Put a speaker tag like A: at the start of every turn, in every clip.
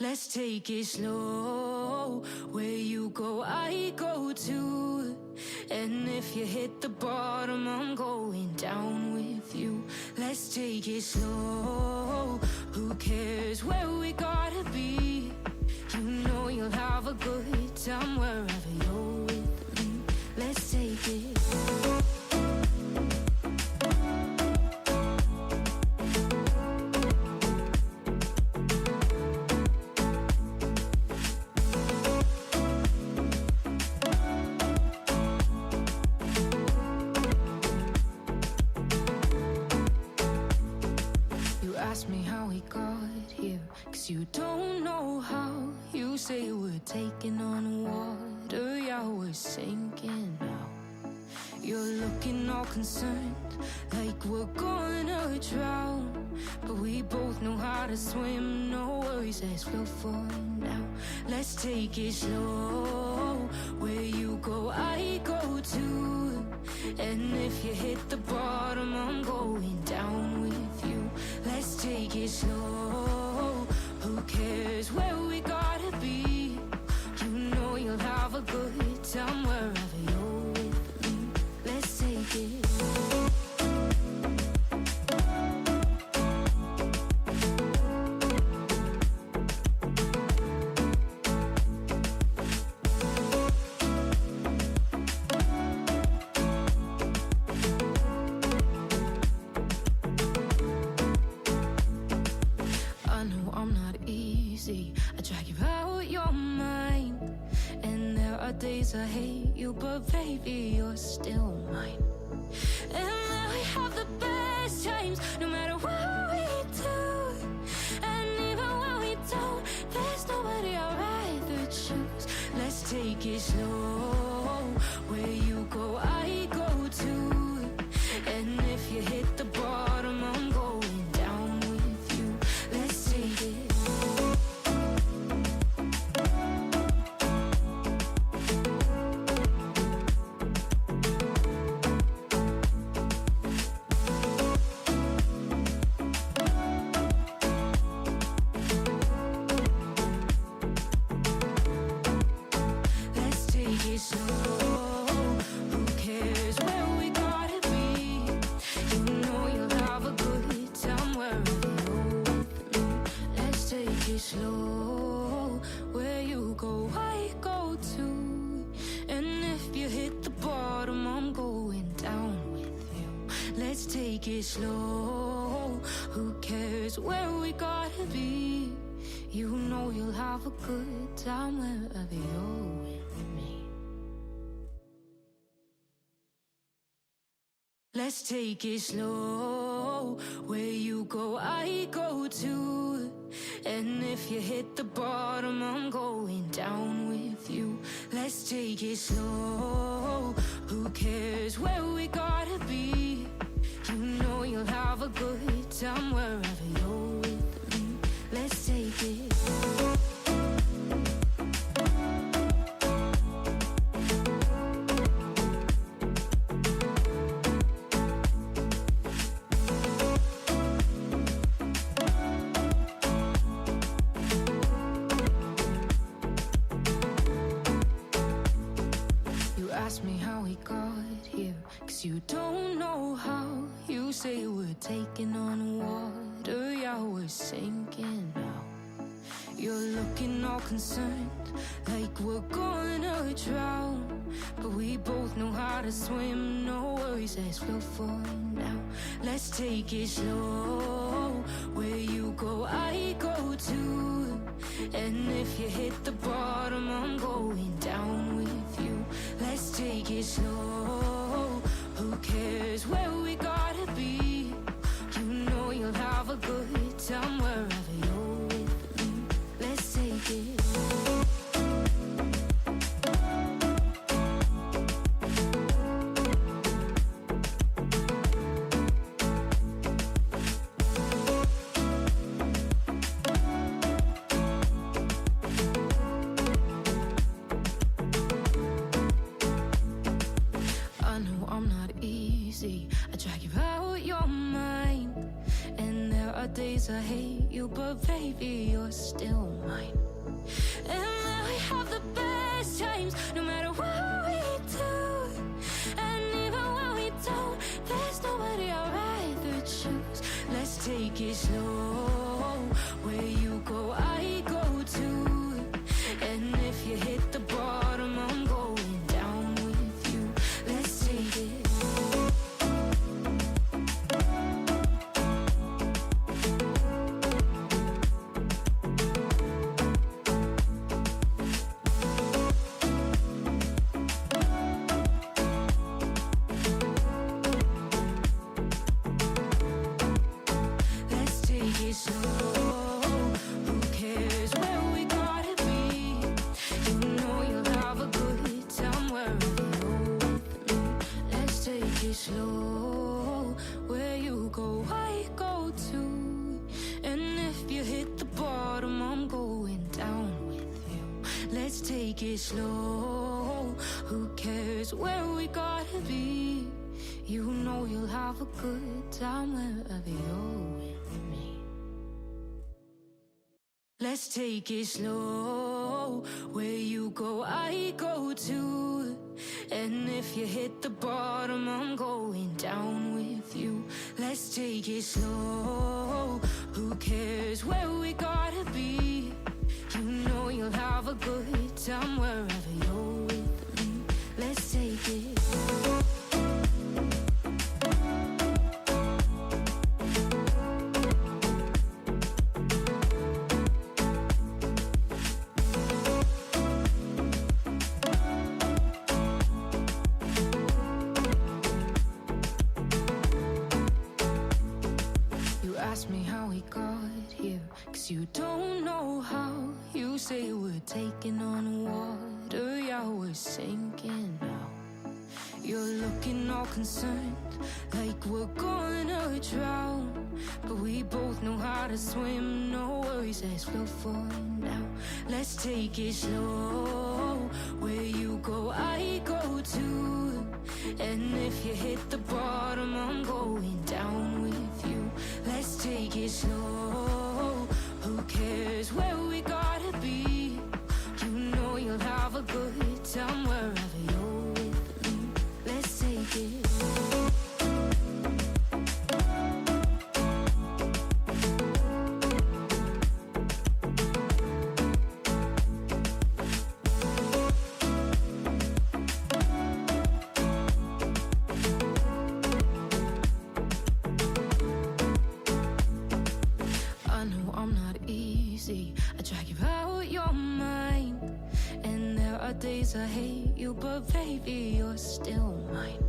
A: Let's take it slow. Where you go, I go too. And if you hit the bottom, I'm going down with you. Let's take it slow. Who cares where we gotta be? You know you'll have a good time wherever you're with me. Let's take it. Ask me how we got here, 'cause you don't know how. You say we're taking on water, yeah, we're sinking now. You're looking all concerned, like we're gonna drown. But we both know how to swim, no worries, let's flow for now. Let's take it slow. Where you go, I go too. And if you hit the bottom, I'm going down with you. Let's take it slow. Who cares where we gotta be? You know you'll have a good time wherever you're with me. Let's take it. I drag you out your mind, and there are days I hate you, but baby, you're still mine. And now we have the best times, no matter what we do. And even when we don't, there's nobody I'd rather choose. Let's take it slow. Where you go, I go too. And if you hit the bottom, I'm going down with you. Let's take it. Slow, where you go, I go too. And if you hit the bottom, I'm going down with you. Let's take it slow. Who cares where we gotta be? You know you'll have a good time wherever you're with me. Let's take it slow. Where you go, I go too. And if you hit the bottom, I'm going down with you. Let's take it slow. Who cares where we gotta be? You know you'll have a good time wherever you're with me. Let's take it. Ask me how we got here, 'cause you don't know how. You say we're taking on water, yeah, we're sinking now. You're looking all concerned, like we're gonna drown. But we both know how to swim, no worries, let's flow for now. Let's take it slow. Where you go, I go too. And if you hit the bottom, I'm going down with you. Let's take it slow. Who cares where we gotta be? You know you'll have a good time wherever you're with me. Let's take it. I drag you out your mind, and there are days I hate you, but baby, you're still mine. take it slow. Where you go, I go too. And if you hit the bottom, I'm going down with you. Let's take it. Slow, where you go, I go too. And if you hit the bottom, I'm going down with you. Let's take it slow. Who cares where we gotta be? You know you'll have a good time wherever you're with me. Let's take it slow. Where you go, I go too. And if you hit the bottom, I'm going down with you. Let's take it slow. Who cares where we gotta be? You know you'll have a good time wherever you're with me. Let's take it. Ask me how we got here, 'cause you don't know how. You say we're taking on water, yeah, we're sinking now. You're looking all concerned, like we're gonna drown. But we both know how to swim, no worries, let's float for now. Let's take it slow. Where you go, I go too. And if you hit the bottom, I'm going down with you. Let's take it slow. Who cares where we gotta be? You know you'll have a good time wherever you're with me. Let's take it. I drag you out your mind. And there are days I hate you, but baby, you're still mine.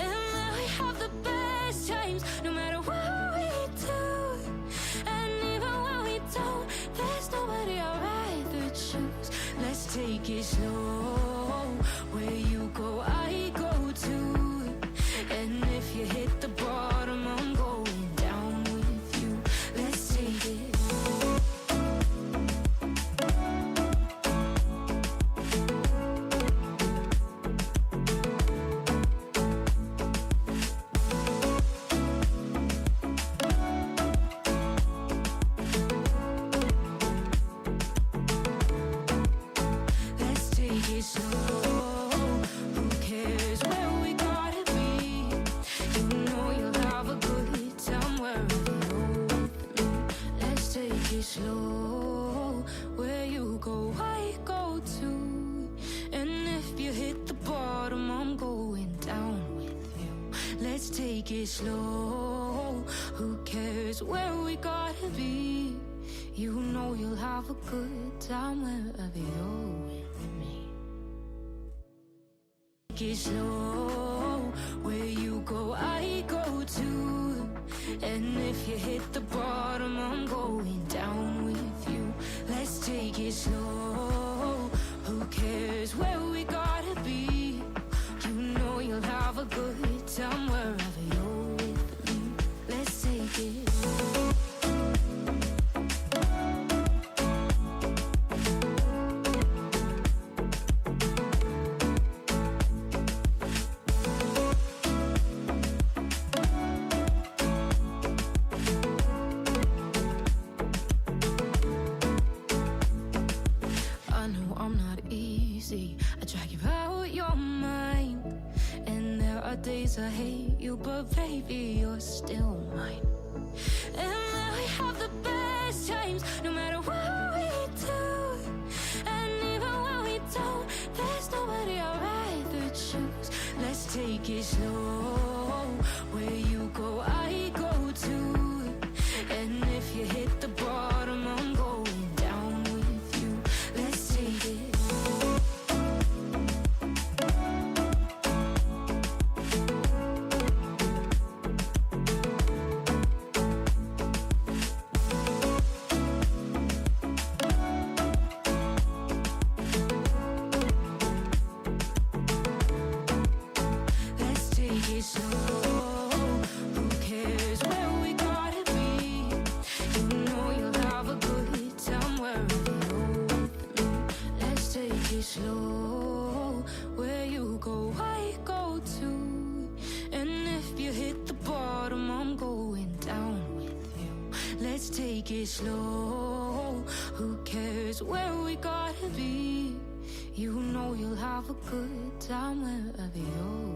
A: And we have the best times, no matter what we do. And even when we don't, there's nobody I'd rather choose. Let's take it slow. Where you go, I go too. And if you hit the bottom, I'm going down with you. Let's take it. Slow, where you go, I go too. And if you hit the bottom, I'm going down with you. Let's take it slow. Who cares where we gotta be? You know you'll have a good time wherever you're with me. Take it slow. Where you go, I go too. And if you hit the bottom, I'm going down with you. Let's take it slow. Who cares where we gotta be? You know you'll have a good time wherever you're with me. Let's take it. I drag you out your mind. And there are days I hate you, but baby, you're still mine. And we have the best times, no matter what we do. And even when we don't, there's nobody I'd rather choose. Let's take it slow. Where you go, I go too. And if you hit the bottom, I'm going down with you. Let's take it. Slow, where you go, I go too. And if you hit the bottom, I'm going down with you. Let's take it slow. Who cares where we gotta be? You know you'll have a good time wherever you're.